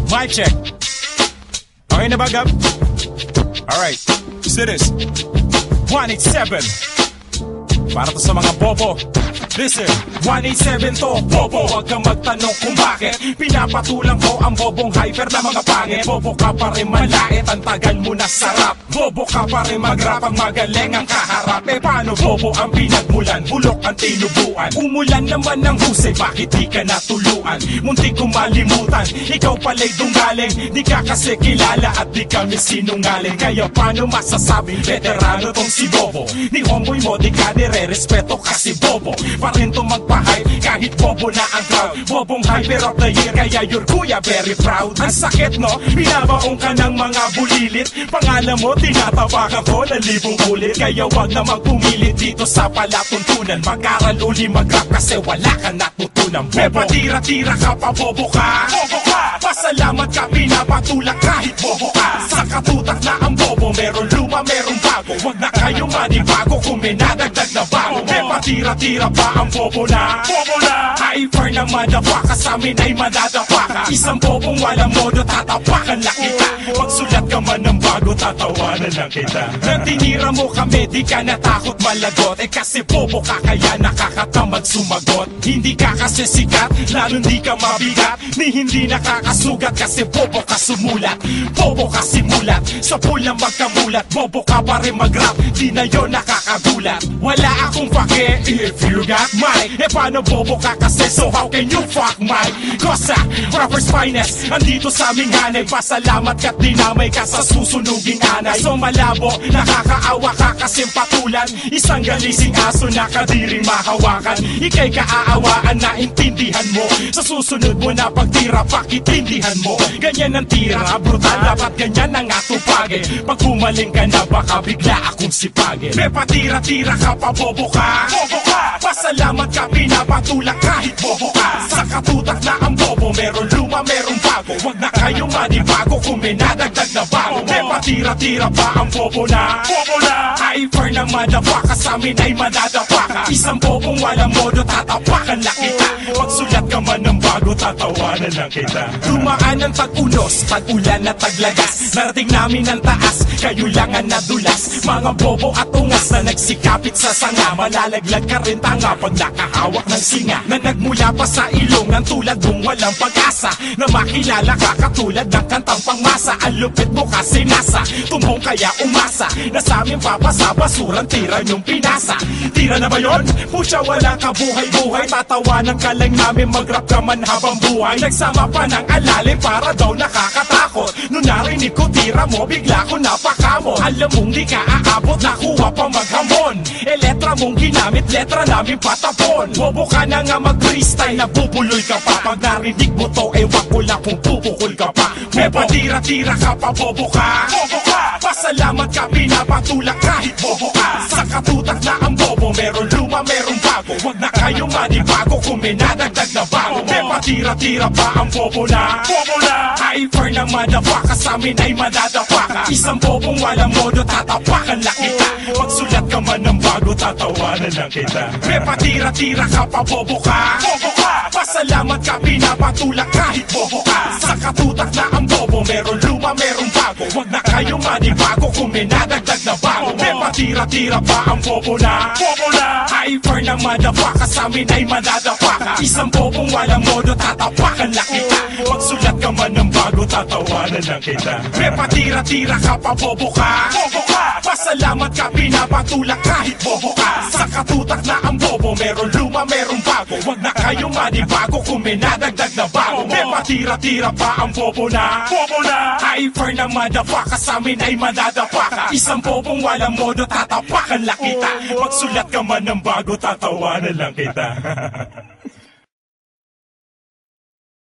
Mic check. Okay na ba, Gab? Alright, so this 187. Para to sa mga bobo. Listen, 187 to, bobo. Huwag kang magtanong kung bakit. Pinapatulang ko ang bobong hyper na mga pangit. Bobo ka pa rin malait, ang tagal mo na sarap. Bobo ka pa rin mag-rap, ang magaling ang kaharap. Eh paano bobo ang pinagmulan, bulok ang tinubuan. Umulan naman ng husay, bakit di ka natuluan? Muntik kong malimutan, ikaw pala'y dunggaling. Di ka kasi kilala at di kami sinungaling. Kaya paano masasabing veterano tong si Bobo? Ni homeboy mo di ka nire-respeto kasi bobo. Parin to magpa-hype kahit bobo na ang crowd. Bobong hyper of the year, kaya your kuya very proud. Ang sakit no, binabaong ka ng mga bulilit. Pangalan mo, tinatawakan ko na libong ulit. Kaya wag na magpumilit dito sa palatuntunan. Mag-aral uli mag-rap kasi wala ka natutunan. Bobo, tira-tira ka pa, bobo ka. Bobo ka, pasalamat ka, pinapatulak kahit bobo ka. Sa katutak na ang bobo, meron luma, meron bago. Wag na kayo manibago kung may nadagdag na bago. Tira-tira pa ang bobo na. Bobo na, hyper na madapaka, sa amin ay madadapaka. Isang bobong walang modo, tatapakan lang kita. Pagsulat ka man ng bago, tatawanan lang kita. Nang tinira mo kami, di ka natakot malagot. Eh kasi bobo ka, kaya nakakatamad sumagot. Hindi ka kasi sikat, lalo di ka mabigat. Ni hindi nakakasugat kasi bobo ka sumulat. Bobo ka simulat, sa pulang magkamulat. Bobo ka pa rin mag-rap, di na yun nakakagulat. Wala akong pake if you got mic. Eh paano bobo ka kasi, so how can you fuck mic? Kosa, rapper's finest, andito sa aming hanay. Pasalamat ka't dinamay ka sa susunuging anay. So malabo, nakakaawa ka kasing patulan. Isang galising aso na kadiring mahawakan. Ika'y kaaawaan na intindihan mo. Sa susunod mo na pagtira, pakitindihan mo. Ganyan ang tira, brutal, dapat ganyan ang atupagin. Pag pumaling ka na, baka bigla akong sipagin. May patira-tira ka pa, bobo ka. Bobo ka, pasalamat ka, pinapatulak kahit bobo ka. Sa katutak na ang bobo, meron luma, meron bago. Wag na kayo manibago kung may nadagdag na bago. May patira-tira pa ang bobo na. Bobo na, hyper na madapaka, sa amin ay madadapaka. Isang bobong walang modo, tatapakan lang kita. Pagsulat ka man ng bago, tatawanan lang kita. Dumaan ang tag-unos, tag-ulan at taglagas. Narating namin ang taas, kayo lang ang nadulas. Mga bobo at ungas na nagsikapit sa sanga. Malalaglag ka rin tanga pag nakahawak ng singa. Na nagmula pa sa ilong ang tulad mong walang pag-asa. Na makilala ka katulad ng kantang pangmasa. Ang lupit mo kasi nasa tumbong kaya umasa. Na sa amin papasa basurang tira yung pinasa. Tira na ba yun? Pucha wala ka buhay-buhay. Tatawanan ka lang namin, mag-rap ka man habang buhay. Nagsama pa ng alalim para daw nakakatakot. Nung narinig ko tira mo, bigla ko napakamo. Alam mong di ka aabot, nakuha pa maghamon. E letra mong ginamit, letra namin patapon. Bobo ka na nga mag-freestyle, nabubuloy ka pa. Pag narinig mo to, ewan ko lang kung pupukol ka pa. May patira-tira ka pa, bobo ka. Bobo ka, pasalamat ka, pinapatulak kahit bobo ka. Sa katutak na ang bobo, meron luma, meron bago. Wag na kayo manibago kung may nadagdag na bago. May patira-tira pa ang bobo na. Bobo na, hyper na madapaka, sa amin ay madadapaka. Isang bobong walang modo, tatapakan lang kita. Pagsulat ka man ng bago, tatawanan lang kita. May patira-tira ka pa, bobo ka. Bobo ka, pasalamat ka, pinapatulak kahit bobo ka. Sa katutak na ang bobo, meron luma, meron bago. Wag na kayo manibago kung may nadagdag na bago. May patira-tira pa ang bobo na. Bobo na, hyper na madapaka, sa amin ay madadapaka. Isang bobong walang modo, tatapakan lang kita. Pagsulat ka man ng bago, tatawanan lang kita. May patira-tira ka pa, bobo ka. Bobo ka, pasalamat ka, pinapatulak kahit bobo ka. Sa katutak na ang bobo, meron luma, meron bago. Wag na kayo manibago kung may nadagdag na bago. May patira-tira pa ang bobo na. Bobo na, hyper na madapaka, sa amin ay madadapaka. Isang bobong walang modo, tatapakan lang kita. Pagsulat ka man ng bago, tatawanan lang kita.